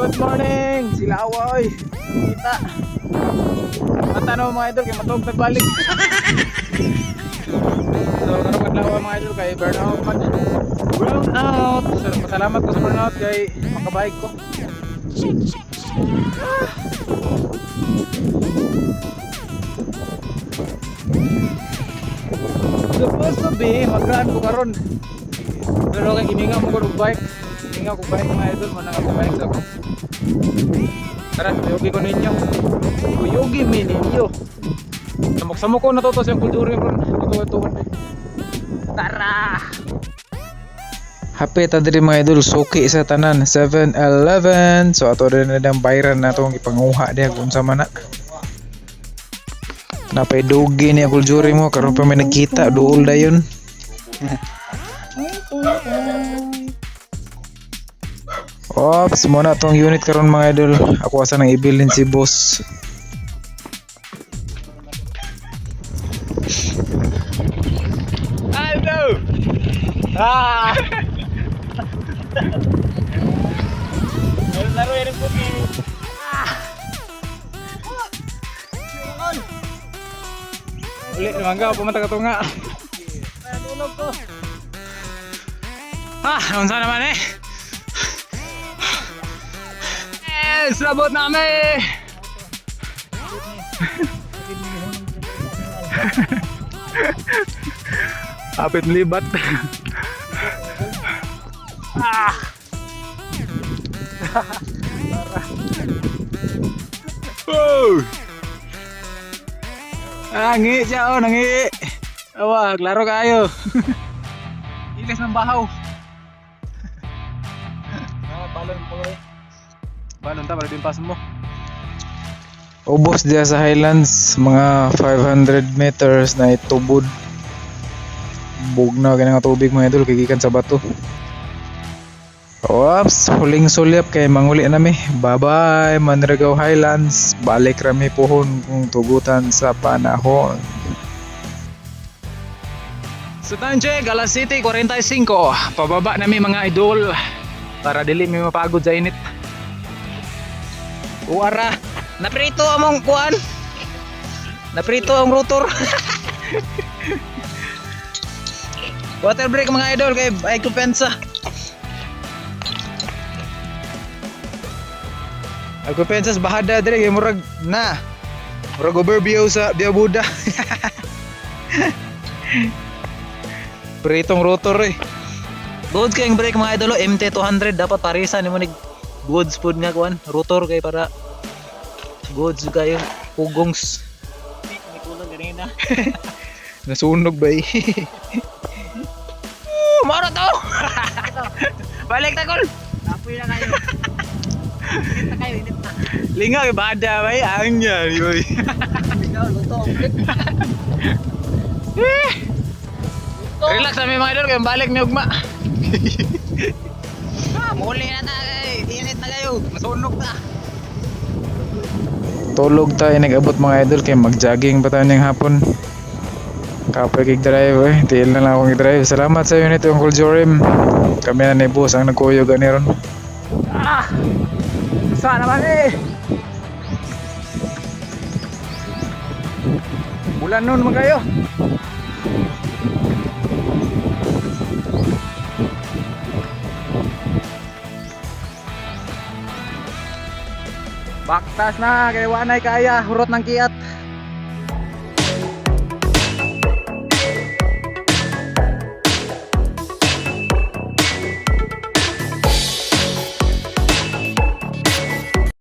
Good morning! Sila awoy! Kita! Mata na mga idol, kaya matog nagbalik. So, karoon lang mga idol kay burnout man. Burnout! So, pasalamat ko sa burnout kay makabayag ko. Supposed to be, magraan ko karon. Pero kay gininga mo ko og bike. Gininga ko bike mga idol, manang ako bike sa ko. Tara, yogi ko ninyo. Yogi mi ninyo. Samok-samok ko na to siyang kulturi ron. Tutuwa-tuwa. Tara! Happy ta diri mga idol, suki sa tanan 7-Eleven. So ato rin na lang bayran na itong ipanguha diya kung sa mana. Napay dugi niya kulturi mo, karon pa may nagkita, duol na yun. Ops, muna tong unit karon mga idol. Ako asa nang ibilin si boss. Hello. Ah. Laro yan po ni. Uli naman ka, pumunta ka to nga. Tunog ko. Unsa naman eh? Sabot namin! Apit libat. Nangi siya, nangi. Awa, klaro kayo. Ilis ng bahaw. Balon po rin. Balon ta, para dimpas mo. Ubos diya sa Highlands, mga 500 meters na itubod. Bugnaw ganang tubig mga idol, kikikan sa bato. Oops, huling sulyap kay manguli nami. Bye-bye, Manragaw Highlands. Balik rami pohon kung tugutan sa panahon. So Tanjay, alas City 45. Pababa nami mga idol para dili mi mapagod sa init. Uwara, naprito among kuan. Naprito ang rotor. Water break mga idol kay ay kumpensa. Ako pensas bahada dire kay murag na. Murag overview sa Biabuda. Pritong rotor eh. Good kayong brake mga idol, MT200 dapat parisan nimo nig goods food nga kuan, rotor kay para goods kayo pugongs. Nikulang ganina. Nasunog ba eh. Maro to. Balik ta kol. Apoy na kayo. Init na kayo, init na. Lingaw kay bada bay anya boy. Lingaw luto. Relax kami mga idol, kayong balik ni ugma. Muli na ta kay, init na kayo, masunog ta. Tulog tayo nag-abot mga idol kay mag-jogging pa tayo ng hapon. Kapoy kig drive eh, tiil na lang akong i-drive. Salamat sa unit yung Uncle Jorim. Kami na ni boss ang nagkuyog ani ron. Sana naman eh. Bulan nun mga kayo. Baktas na, kaya wanay kaya, hurot ng kiat.